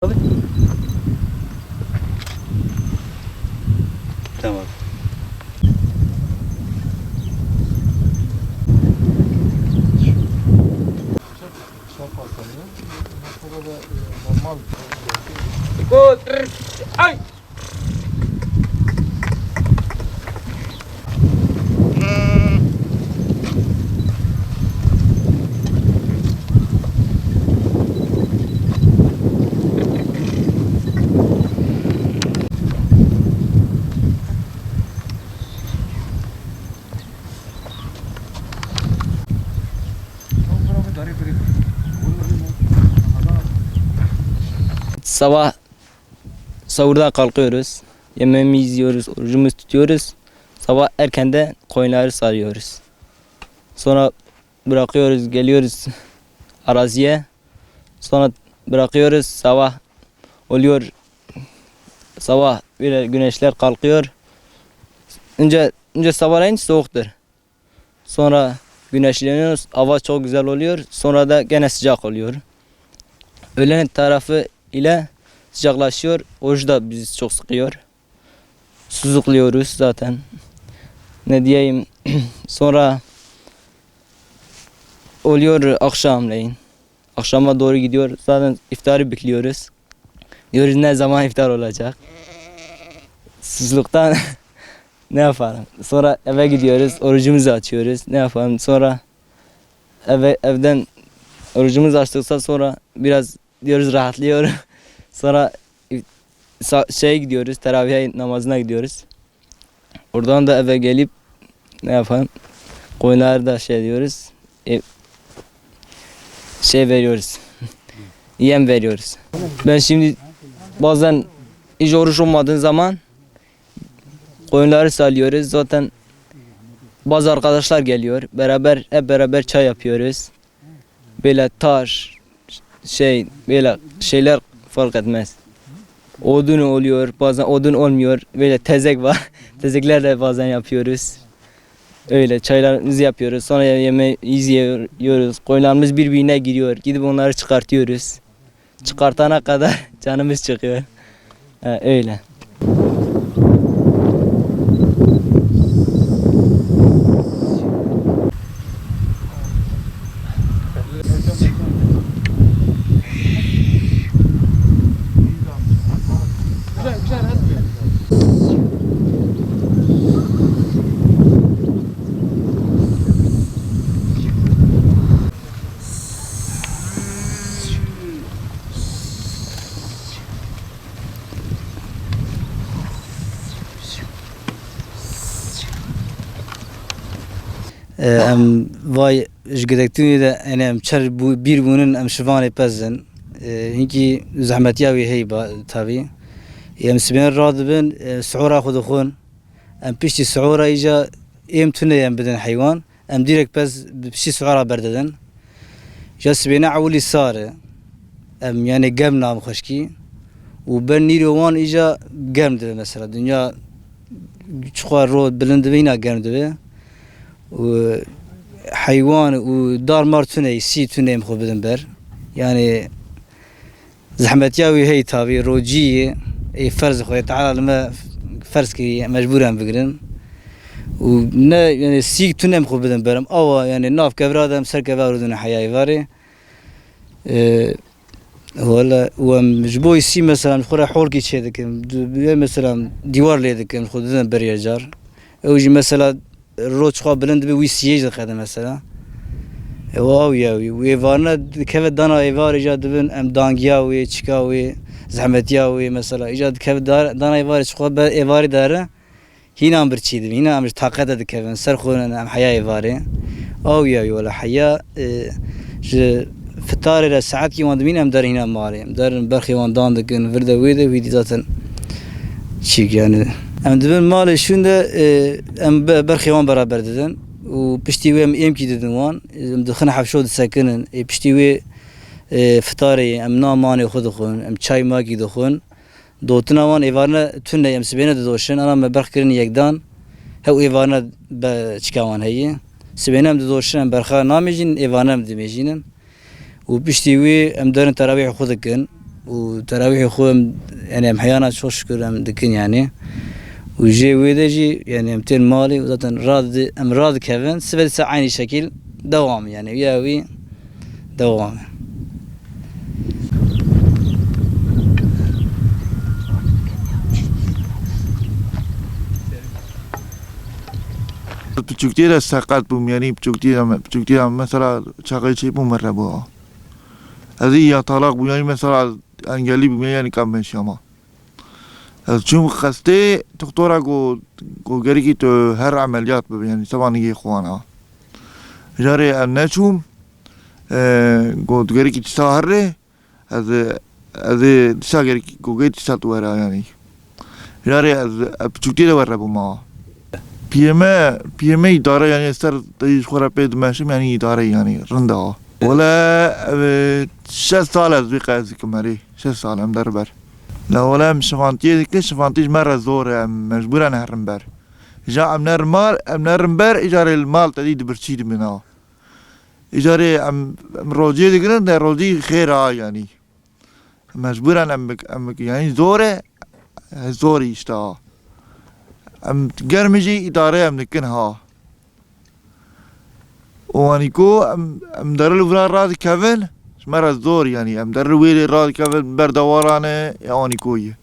Tamam. Şap atanıyor. Ondan sonra da normal Ay! Sabah sahurda kalkıyoruz. Yemeğimizi yiyoruz, orucumuzu tutuyoruz. Sabah erkenden koyunları sarıyoruz. Sonra bırakıyoruz, geliyoruz araziye. Sonra bırakıyoruz, sabah oluyor. Sabah böyle güneşler kalkıyor. Önce sabahleyin soğuktur. Sonra güneşleniyoruz, hava çok güzel oluyor. Sonra da gene sıcak oluyor. Öğlen tarafı ile sıcaklaşıyor. Oruç da bizi çok sıkıyor. Susuzluyoruz zaten. Ne diyeyim. Sonra oluyor akşamleyin. Akşama doğru gidiyor. Zaten iftarı bekliyoruz. Diyoruz ne zaman iftar olacak. Susuzluktan ne yapalım. Sonra eve gidiyoruz. Orucumuzu açıyoruz. Ne yapalım. Sonra evden orucumuzu açtıktan sonra biraz diyoruz rahatlıyor. Sonra gidiyoruz, teravih namazına gidiyoruz. Oradan da eve gelip ne yapalım? Koyunları da diyoruz. Veriyoruz. Yem veriyoruz. Ben şimdi bazen hiç oruç olmadığı zaman koyunları salıyoruz. Zaten bazı arkadaşlar geliyor. Hep beraber çay yapıyoruz. Böyle taş böyle şeyler fark etmez. Odun oluyor, bazen odun olmuyor. Böyle tezek var. Tezeklerle bazen yapıyoruz. Öyle çaylarımızı yapıyoruz. Sonra yemeği yiyoruz. Koyunlarımız birbirine giriyor. Gidip onları çıkartıyoruz. Çıkartana kadar canımız çıkıyor. Öyle. güzel hadi. Em vay jgedektunî de em çer bir bunun em şivanê pezin. Hinkî zehmetiya wî hey tabii. Em sibên radibin suhura xwe dixwin. Em piştî suhura îca êm tune em bidin heywan. Em direkt pez piştî suhura berdidin. Ja sibêne ewlî sar e. Em yani gem nam xweşkî. û ber nîrê wan îca germ dibe mesela. Dünya çixwa ro bilind dibe îna germ dibe. Hayvan ve darmar tüneyi, si tüneyim xwe bidin ber. Yani zehmetiya wî hey tabii rociye ferz xwe teala me ferz ki mecburen bigirin. Ne yani si tüneyim xwe bidin berim. Awa yani nav kevradem ser kevradun hayayı var. Valla mecburi si mesela xwe horki çedikim. Mesela divar ledikim xwe bidin ber yecar. Evji mesela roç xwe bilind be wî siyêj dixede mesela. Ew ya wê varna dikeve dana êvar îca dibin em dangiya wê çika wê zehmetiya wê mesela îca dikeve dana êvarê çixwe êvarê dere hînan birçî dibin hînan em ji taqete dikevin ser xwe em heya êvarê ew ya wala heya ji fitarê re saetkî wan dibîn em derin hînan malê em derin berxê wan dan dikin vir de wê de wî zaten çîk yani em dibin malê şûn de em berxê wan beraber didin û piştî wê em êmkî didin wan em dixin hevşo disekinin piştî wê fitarê em namanê xwe dixwin em çay makî dixwin dotina wan êvarine tune em sibêne didoşin ana me berx kirin yekdan hew êvarine çika wan heye sibêne em didoşin em berxa namêjin êvarine em dimêjînin û piştî wê em derin teravîh xwe dikin و تراويح خوهم يعني ام حيانا çok şükür em dikin yani و جي ويدجي يعني امتين مالي وزاتن راد كevin سبت aynı şekil devam yani yavi devam. بچوکتی را سقط بوم یعنی بچوکتی را مثلا چاقی چی بوم مره بو از یا طلاق بوم یعنی مثلا انگلی بوم یعنی کم بشما از چون خسته دکترا گو گری کی تو هر عملیات بب یعنی سوانگی خوانا جاری نشوم گو گری کی سهره از ساگری گو گیت ساتوارا یعنی جاری از بچوکتی را ور بوم پیمه اداره یعنی استر تیج خورا پید ماشیم یعنی اداره یعنی رنده ها ولا 6 سال از بی قاضی کمری 6 سال هم در بر لا ولا مش شفانتیه دیگه شفانتیج مره زوره مجبورن هرم بر جا ام نرم بر اجاره المال تدید برچید منها اجاره ام روزی دیگه نه روزی خیر ها یعنی مجبورن ام یعنی زوری اشتا ام گرمجی اداره ام نکن ها وانیکو ام در الورا راضی کفن مرز زور یعنی ام در ویل راضی کفن بردوارانه یا وانیکویه